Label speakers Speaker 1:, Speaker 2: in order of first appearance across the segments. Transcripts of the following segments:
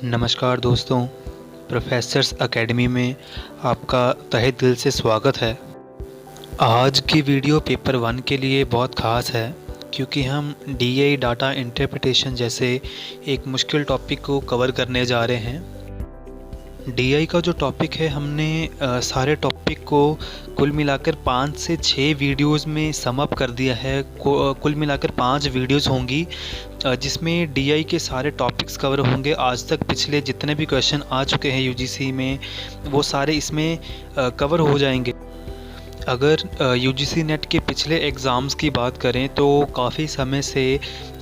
Speaker 1: नमस्कार दोस्तों, professors academy में आपका तहे दिल से स्वागत है। आज की वीडियो पेपर 1 के लिए बहुत ख़ास है क्योंकि हम डीआई डाटा इंटरप्रिटेशन जैसे एक मुश्किल टॉपिक को कवर करने जा रहे हैं। डीआई का जो टॉपिक है हमने सारे टॉपिक को कुल मिलाकर 5 से 6 वीडियोस में सम अप कर दिया है। कुल मिलाकर 5 वीडियोस होंगी जिसमें डीआई के सारे टॉपिक्स कवर होंगे। आज तक पिछले जितने भी क्वेश्चन आ चुके हैं यूजीसी में वो सारे इसमें कवर हो जाएंगे। अगर यूजीसी नेट के पिछले एग्ज़ाम्स की बात करें तो काफ़ी समय से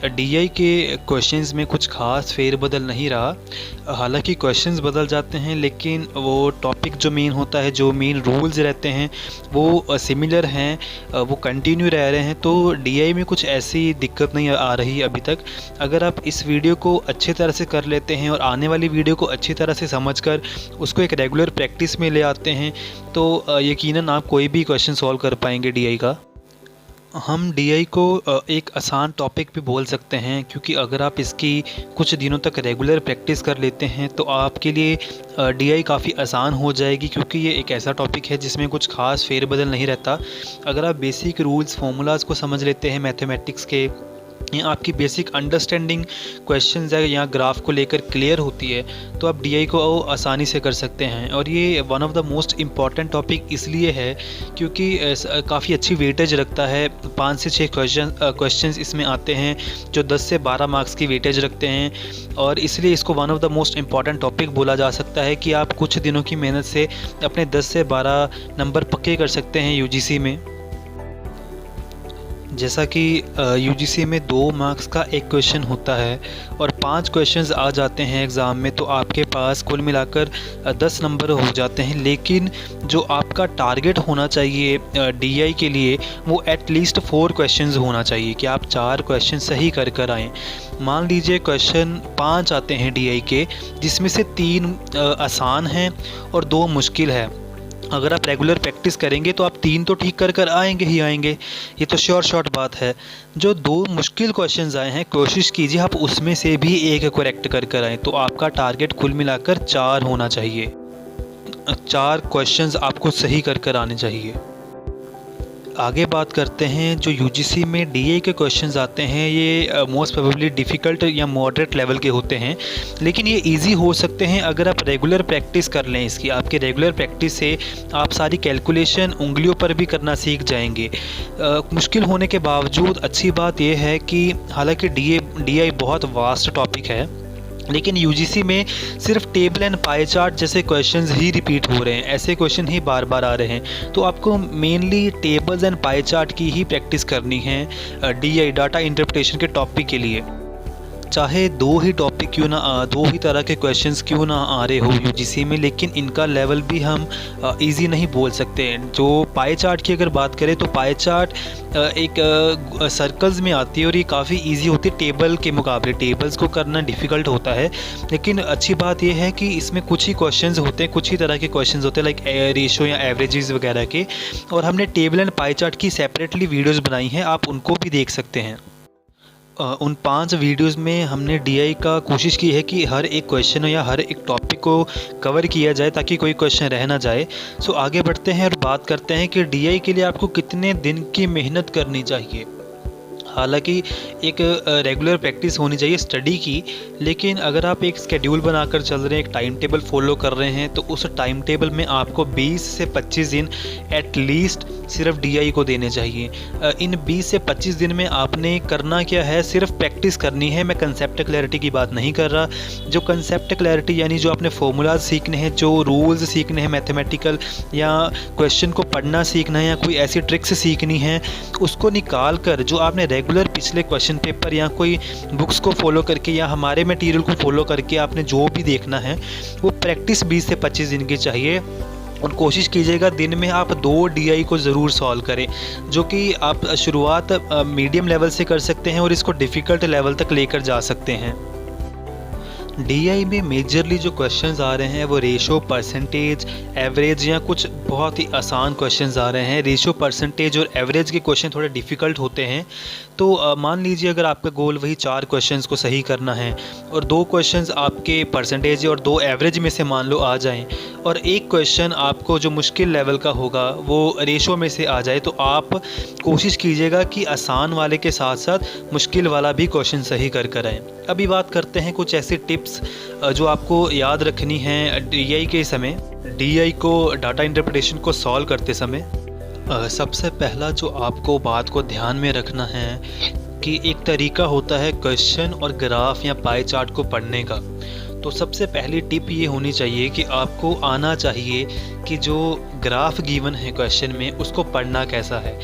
Speaker 1: डीआई के क्वेश्चंस में कुछ ख़ास फेरबदल नहीं रहा। हालांकि क्वेश्चंस बदल जाते हैं लेकिन वो टॉपिक जो मेन होता है, जो मेन रूल्स रहते हैं वो सिमिलर हैं, वो कंटिन्यू रह रहे हैं। तो डीआई में कुछ ऐसी दिक्कत नहीं आ रही अभी तक। अगर आप इस वीडियो को अच्छी तरह से कर लेते हैं और आने वाली वीडियो को अच्छी तरह से समझकर उसको एक रेगुलर प्रैक्टिस में ले आते हैं तो यकीनन आप कोई भी क्वेश्चन सॉल्व कर पाएंगे डीआई का। हम डीआई को एक आसान टॉपिक भी बोल सकते हैं क्योंकि अगर आप इसकी कुछ दिनों तक रेगुलर प्रैक्टिस कर लेते हैं तो आपके लिए डीआई काफ़ी आसान हो जाएगी, क्योंकि ये एक ऐसा टॉपिक है जिसमें कुछ खास फेरबदल नहीं रहता। अगर आप बेसिक रूल्स फार्मूलाज को समझ लेते हैं मैथमेटिक्स के, या आपकी बेसिक अंडरस्टैंडिंग क्वेश्चंस है या ग्राफ को लेकर क्लियर होती है तो आप डीआई को आसानी से कर सकते हैं। और ये one of the most important topic इसलिए है क्योंकि काफ़ी अच्छी वेटेज रखता है। 5 से 6 क्वेश्चंस इसमें आते हैं जो 10 से 12 मार्क्स की वेटेज रखते हैं, और इसलिए इसको one of the most important topic बोला जा सकता है कि आप कुछ दिनों की मेहनत से अपने 10 से 12 नंबर पक्के कर सकते हैं यूजीसी में। जैसा कि यूजीसी में 2 मार्क्स का एक क्वेश्चन होता है और 5 क्वेश्चंस आ जाते हैं एग्ज़ाम में तो आपके पास कुल मिलाकर 10 नंबर हो जाते हैं। लेकिन जो आपका टारगेट होना चाहिए डीआई के लिए वो एटलीस्ट 4 क्वेश्चंस होना चाहिए कि आप 4 क्वेश्चन सही कर आएँ। मान लीजिए क्वेश्चन 5 आते हैं डीआई के जिसमें से 3 आसान हैं और 2 मुश्किल है। अगर आप रेगुलर प्रैक्टिस करेंगे तो आप 3 तो ठीक कर आएंगे ही आएंगे, ये तो श्योर बात है। जो 2 मुश्किल क्वेश्चंस आए हैं कोशिश कीजिए आप उसमें से भी एक करेक्ट कर आएँ, तो आपका टारगेट कुल मिलाकर 4 होना चाहिए। 4 क्वेश्चंस आपको सही कर आने चाहिए। आगे बात करते हैं जो यूजीसी में डीआई के क्वेश्चंस आते हैं ये मोस्ट प्रोबेबली डिफ़िकल्ट या मॉडरेट लेवल के होते हैं, लेकिन ये इजी हो सकते हैं अगर आप रेगुलर प्रैक्टिस कर लें। इसकी आपके रेगुलर प्रैक्टिस से आप सारी कैलकुलेशन उंगलियों पर भी करना सीख जाएंगे। मुश्किल होने के बावजूद अच्छी बात यह है कि हालांकि डीआई बहुत वास्ट टॉपिक है लेकिन यूजीसी में सिर्फ टेबल एंड पाई चार्ट जैसे क्वेश्चंस ही रिपीट हो रहे हैं, ऐसे क्वेश्चन ही बार बार आ रहे हैं। तो आपको mainly tables and pie chart की ही प्रैक्टिस करनी है डीआई डाटा इंटरप्रिटेशन के टॉपिक के लिए। चाहे 2 ही टॉपिक क्यों ना 2 ही तरह के क्वेश्चंस क्यों ना आ रहे हो यूजीसी में, लेकिन इनका लेवल भी हम इजी नहीं बोल सकते। जो पाई चार्ट की अगर बात करें तो पाई चार्ट एक सर्कल्स में आती है और ये काफ़ी इजी होती है टेबल के मुकाबले। टेबल्स को करना डिफ़िकल्ट होता है, लेकिन अच्छी बात यह है कि इसमें कुछ ही क्वेश्चंस होते हैं, कुछ ही तरह के क्वेश्चंस होते हैं लाइक रेशो या एवरेजेस वगैरह के। और हमने टेबल एंड पाई चार्ट की सेपरेटली वीडियोज़ बनाई हैं, आप उनको भी देख सकते हैं। उन 5 वीडियोज़ में हमने डीआई का कोशिश की है कि हर एक क्वेश्चन या हर एक टॉपिक को कवर किया जाए ताकि कोई क्वेश्चन रह ना जाए। सो आगे बढ़ते हैं और बात करते हैं कि डीआई के लिए आपको कितने दिन की मेहनत करनी चाहिए। हालांकि एक रेगुलर प्रैक्टिस होनी चाहिए स्टडी की, लेकिन अगर आप एक स्केड्यूल बनाकर चल रहे हैं, एक टाइम टेबल फॉलो कर रहे हैं तो उस टाइम टेबल में आपको 20 से 25 दिन एटलीस्ट सिर्फ डीआई को देने चाहिए। इन 20 से 25 दिन में आपने करना क्या है, सिर्फ प्रैक्टिस करनी है। मैं कंसेप्ट क्लैरिटी की बात नहीं कर रहा। जो कंसेप्ट क्लैरिटी यानी जो आपने फॉर्मूलाज सीखने हैं, जो रूल्स सीखने हैं मैथमेटिकल, या क्वेश्चन को पढ़ना सीखना है या कोई ऐसी ट्रिक्स सीखनी है, उसको निकाल कर जो आपने रेगुलर पिछले क्वेश्चन पेपर या कोई बुक्स को फॉलो करके या हमारे मटेरियल को फॉलो करके आपने जो भी देखना है वो प्रैक्टिस 20 से 25 दिन की चाहिए। और कोशिश कीजिएगा दिन में आप 2 डीआई को ज़रूर सॉल्व करें, जो कि आप शुरुआत मीडियम लेवल से कर सकते हैं और इसको डिफ़िकल्ट लेवल तक लेकर जा सकते हैं। डीआई में मेजरली जो क्वेश्चंस आ रहे हैं वो रेशो, परसेंटेज, एवरेज या कुछ बहुत ही आसान क्वेश्चंस आ रहे हैं। रेशो, परसेंटेज और एवरेज के क्वेश्चन थोड़े डिफ़िकल्ट होते हैं। तो मान लीजिए अगर आपका गोल वही 4 क्वेश्चंस को सही करना है और 2 क्वेश्चंस आपके परसेंटेज और 2 एवरेज में से मान लो आ जाएं और एक क्वेश्चन आपको जो मुश्किल लेवल का होगा वो रेशो में से आ जाए, तो आप कोशिश कीजिएगा कि आसान वाले के साथ साथ मुश्किल वाला भी क्वेश्चन सही कर आएँ। अभी बात करते हैं कुछ ऐसी टिप्स जो आपको याद रखनी है डीआई के समय, डीआई को डाटा इंटरप्रिटेशन को सॉल्व करते समय। सबसे पहला जो आपको बात को ध्यान में रखना है कि एक तरीका होता है क्वेश्चन और ग्राफ या पाई चार्ट को पढ़ने का। तो सबसे पहली टिप ये होनी चाहिए कि आपको आना चाहिए कि जो ग्राफ गिवन है क्वेश्चन में उसको पढ़ना कैसा है,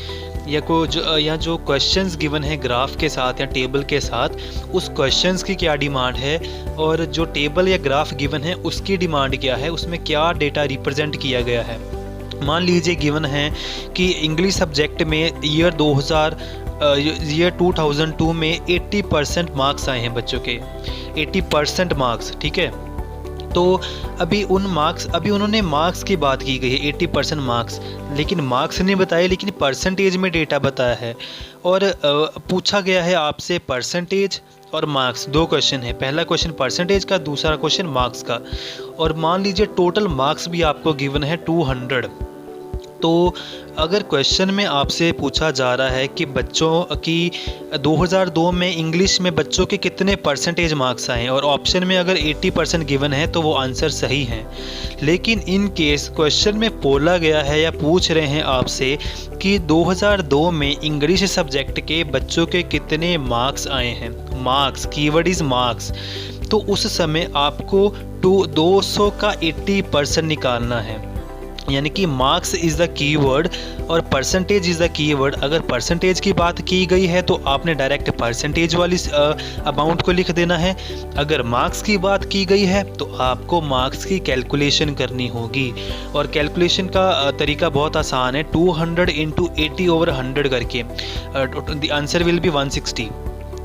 Speaker 1: या जो क्वेश्चंस गिवन है ग्राफ के साथ या टेबल के साथ उस क्वेश्चंस की क्या डिमांड है और जो टेबल या ग्राफ गिवन है उसकी डिमांड क्या है, उसमें क्या डेटा रिप्रेजेंट किया गया है। मान लीजिए गिवन है कि इंग्लिश सब्जेक्ट में ईयर 2002 में 80% मार्क्स आए हैं बच्चों के, 80% मार्क्स, ठीक है। तो अभी उन्होंने मार्क्स की बात की गई है 80% मार्क्स, लेकिन मार्क्स नहीं बताए, लेकिन परसेंटेज में डेटा बताया है और पूछा गया है आपसे परसेंटेज और मार्क्स। 2 क्वेश्चन है, पहला क्वेश्चन परसेंटेज का, दूसरा क्वेश्चन मार्क्स का। और मान लीजिए टोटल मार्क्स भी आपको गिवन है 200। तो अगर क्वेश्चन में आपसे पूछा जा रहा है कि बच्चों की 2002 में इंग्लिश में बच्चों के कितने परसेंटेज मार्क्स आए और ऑप्शन में अगर 80% गिवन है तो वो आंसर सही है। लेकिन इन केस क्वेश्चन में बोला गया है या पूछ रहे हैं आपसे कि 2002 में इंग्लिश सब्जेक्ट के बच्चों के कितने मार्क्स आए हैं, मार्क्स, कीवर्ड इज़ मार्क्स, तो उस समय आपको 200 का 80% निकालना है। यानी कि मार्क्स इज़ द कीवर्ड और परसेंटेज इज़ द कीवर्ड। अगर परसेंटेज की बात की गई है तो आपने डायरेक्ट परसेंटेज वाली अमाउंट को लिख देना है। अगर मार्क्स की बात की गई है तो आपको मार्क्स की कैलकुलेशन करनी होगी और कैलकुलेशन का तरीका बहुत आसान है, 200 × 80/100 करके द आंसर विल बी 160।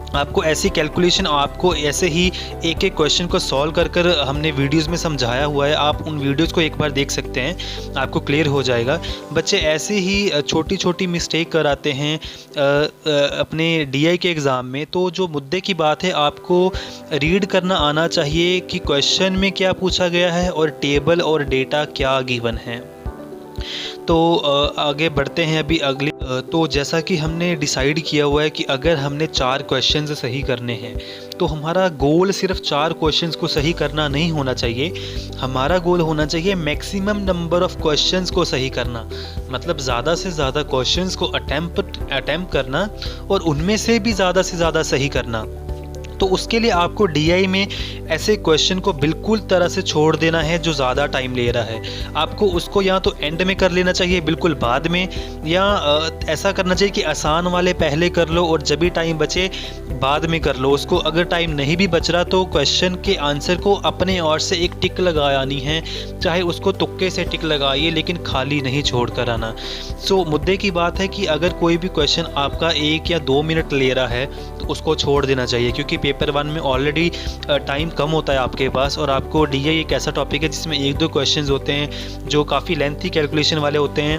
Speaker 1: आपको ऐसी कैलकुलेशन, आपको ऐसे ही एक एक क्वेश्चन को सॉल्व कर हमने वीडियोस में समझाया हुआ है, आप उन वीडियोस को एक बार देख सकते हैं, आपको क्लियर हो जाएगा। बच्चे ऐसे ही छोटी छोटी मिस्टेक कराते हैं अपने डीआई के एग्ज़ाम में। तो जो मुद्दे की बात है, आपको रीड करना आना चाहिए कि क्वेश्चन में क्या पूछा गया है और टेबल और डेटा क्या गिवन है। तो आगे बढ़ते हैं अभी अगली। तो जैसा कि हमने डिसाइड किया हुआ है कि अगर हमने 4 क्वेश्चंस सही करने हैं तो हमारा गोल सिर्फ 4 क्वेश्चंस को सही करना नहीं होना चाहिए, हमारा गोल होना चाहिए मैक्सिमम नंबर ऑफ़ क्वेश्चंस को सही करना। मतलब ज़्यादा से ज़्यादा क्वेश्चंस को अटेम्प्ट करना और उनमें से भी ज़्यादा से ज़्यादा सही करना। तो उसके लिए आपको डीआई में ऐसे क्वेश्चन को बिल्कुल तरह से छोड़ देना है जो ज़्यादा टाइम ले रहा है। आपको उसको या तो एंड में कर लेना चाहिए, बिल्कुल बाद में, या ऐसा करना चाहिए कि आसान वाले पहले कर लो और जब भी टाइम बचे बाद में कर लो उसको। अगर टाइम नहीं भी बच रहा तो क्वेश्चन के आंसर को अपने ओर से एक टिक लगानी है, चाहे उसको तुक्के से टिक लगाइए, लेकिन खाली नहीं छोड़ कर आना। सो मुद्दे की बात है कि अगर कोई भी क्वेश्चन आपका 1 या 2 मिनट ले रहा है तो उसको छोड़ देना चाहिए, क्योंकि पेपर 1 में ऑलरेडी टाइम कम होता है आपके पास और आपको डीआई एक ऐसा टॉपिक है जिसमें 1-2 क्वेश्चंस होते हैं जो काफ़ी लेंथी कैलकुलेशन वाले होते हैं।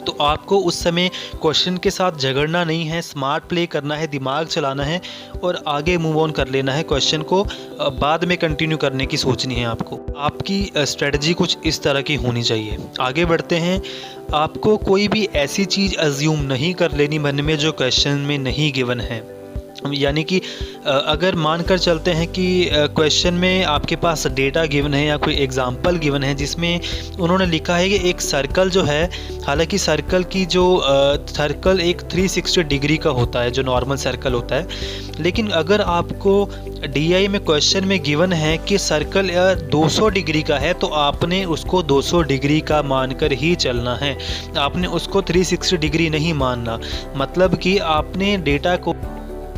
Speaker 1: तो आपको उस समय क्वेश्चन के साथ झगड़ना नहीं है, स्मार्ट प्ले करना है, दिमाग चलाना है और आगे मूव ऑन कर लेना है। क्वेश्चन को बाद में कंटिन्यू करने की सोचनी है आपको। आपकी स्ट्रेटजी कुछ इस तरह की होनी चाहिए। आगे बढ़ते हैं। आपको कोई भी ऐसी चीज़ अज्यूम नहीं कर लेनी मन में जो क्वेश्चन में नहीं गिवन है। यानी कि अगर मानकर चलते हैं कि क्वेश्चन में आपके पास डेटा गिवन है या कोई एग्जांपल गिवन है जिसमें उन्होंने लिखा है कि एक सर्कल जो है, हालांकि सर्कल सर्कल एक 360 डिग्री का होता है जो नॉर्मल सर्कल होता है, लेकिन अगर आपको डीआई में क्वेश्चन में गिवन है कि सर्कल 200 डिग्री का है तो आपने उसको 200 डिग्री का मानकर ही चलना है, आपने उसको 360 डिग्री नहीं मानना। मतलब कि आपने डेटा को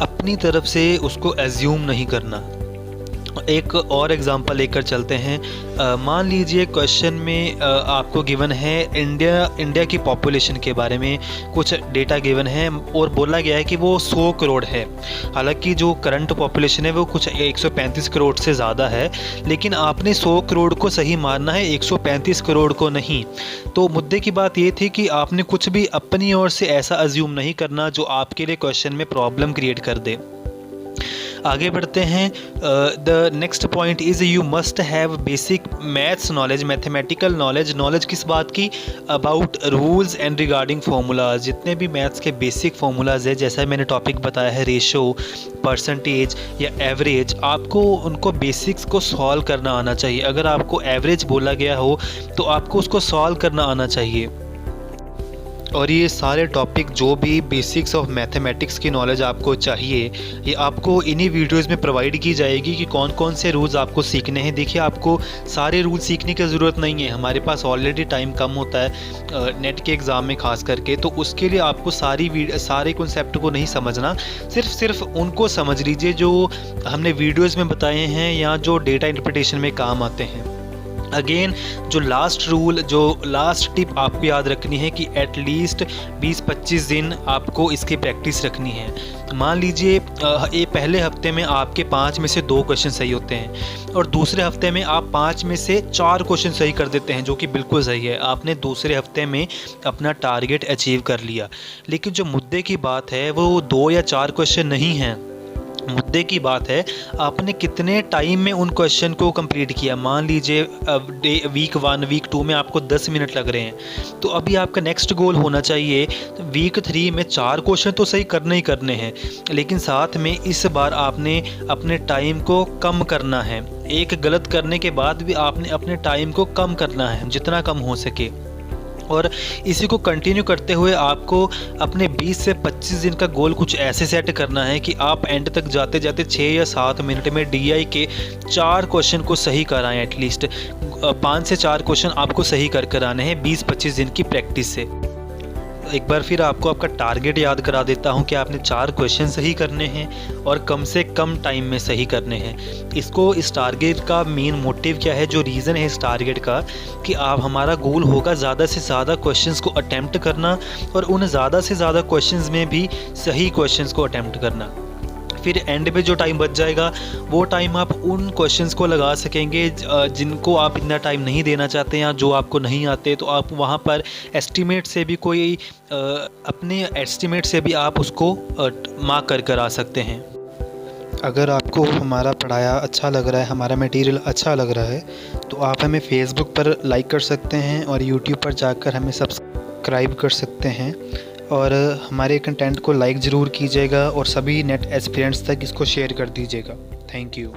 Speaker 1: अपनी तरफ से उसको एज्यूम नहीं करना। एक और एग्जांपल लेकर चलते हैं। मान लीजिए क्वेश्चन में आपको गिवन है इंडिया की पॉपुलेशन के बारे में कुछ डेटा गिवन है और बोला गया है कि वो 100 करोड़ है। हालांकि जो करंट पॉपुलेशन है वो कुछ 135 करोड़ से ज़्यादा है, लेकिन आपने 100 करोड़ को सही मानना है, 135 करोड़ को नहीं। तो मुद्दे की बात ये थी कि आपने कुछ भी अपनी ओर से ऐसा अज्यूम नहीं करना जो आपके लिए क्वेश्चन में प्रॉब्लम क्रिएट कर दे। आगे बढ़ते हैं। The next point is you must have basic maths knowledge, mathematical knowledge किस बात की? About rules and regarding formulas. जितने भी मैथ्स के बेसिक फार्मूलाज है, जैसा मैंने टॉपिक बताया है रेशो, परसेंटेज या एवरेज, आपको उनको बेसिक्स को सॉल्व करना आना चाहिए। अगर आपको एवरेज बोला गया हो तो आपको उसको सॉल्व करना आना चाहिए। और ये सारे टॉपिक जो भी बेसिक्स ऑफ मैथमेटिक्स की नॉलेज आपको चाहिए, ये आपको इन्हीं वीडियोस में प्रोवाइड की जाएगी कि कौन कौन से रूल्स आपको सीखने हैं। देखिए, आपको सारे रूल्स सीखने की ज़रूरत नहीं है, हमारे पास ऑलरेडी टाइम कम होता है नेट के एग्ज़ाम में ख़ास करके। तो उसके लिए आपको सारे कॉन्सेप्ट को नहीं समझना, सिर्फ उनको समझ लीजिए जो हमने वीडियोज़ में बताए हैं या जो डेटा इंटरप्रिटेशन में काम आते हैं। अगेन, जो लास्ट टिप आपको याद रखनी है कि एटलीस्ट 20-25 दिन आपको इसकी प्रैक्टिस रखनी है। मान लीजिए ये पहले हफ्ते में आपके 5 में से 2 क्वेश्चन सही होते हैं और दूसरे हफ्ते में आप 5 में से 4 क्वेश्चन सही कर देते हैं, जो कि बिल्कुल सही है। आपने दूसरे हफ्ते में अपना टारगेट अचीव कर लिया। लेकिन जो मुद्दे की बात है वो 2 या 4 क्वेश्चन नहीं हैं। मुद्दे की बात है आपने कितने टाइम में उन क्वेश्चन को कंप्लीट किया। मान लीजिए वीक 1, वीक 2 में आपको 10 मिनट लग रहे हैं, तो अभी आपका नेक्स्ट गोल होना चाहिए वीक 3 में 4 क्वेश्चन तो सही करने ही करने हैं, लेकिन साथ में इस बार आपने अपने टाइम को कम करना है। एक गलत करने के बाद भी आपने अपने टाइम को कम करना है जितना कम हो सके, और इसी को कंटिन्यू करते हुए आपको अपने 20 से 25 दिन का गोल कुछ ऐसे सेट करना है कि आप एंड तक जाते जाते 6 या 7 मिनट में DI के 4 क्वेश्चन को सही कराएं। एटलीस्ट 5 से 4 क्वेश्चन आपको सही कर आने हैं 20-25 दिन की प्रैक्टिस से। एक बार फिर आपको आपका टारगेट याद करा देता हूं कि आपने 4 क्वेश्चन सही करने हैं और कम से कम टाइम में सही करने हैं। इस टारगेट का मेन मोटिव क्या है, जो रीज़न है इस टारगेट का, कि आप हमारा गोल होगा ज़्यादा से ज़्यादा क्वेश्चंस को अटेम्प्ट करना और उन ज़्यादा से ज़्यादा क्वेश्चंस में भी सही क्वेश्चंस को अटेम्प्ट करना। फिर एंड पे जो टाइम बच जाएगा वो टाइम आप उन क्वेश्चंस को लगा सकेंगे जिनको आप इतना टाइम नहीं देना चाहते या जो आपको नहीं आते। तो आप वहाँ पर एस्टीमेट से भी अपने एस्टीमेट से भी आप उसको मार्क कर आ सकते हैं। अगर आपको हमारा पढ़ाया अच्छा लग रहा है, हमारा मटेरियल अच्छा लग रहा है, तो आप हमें फेसबुक पर लाइक कर सकते हैं और यूट्यूब पर जाकर हमें सब्सक्राइब कर सकते हैं। और हमारे कंटेंट को लाइक ज़रूर कीजिएगा और सभी नेट एस्पिरेंट्स तक इसको शेयर कर दीजिएगा। Thank you.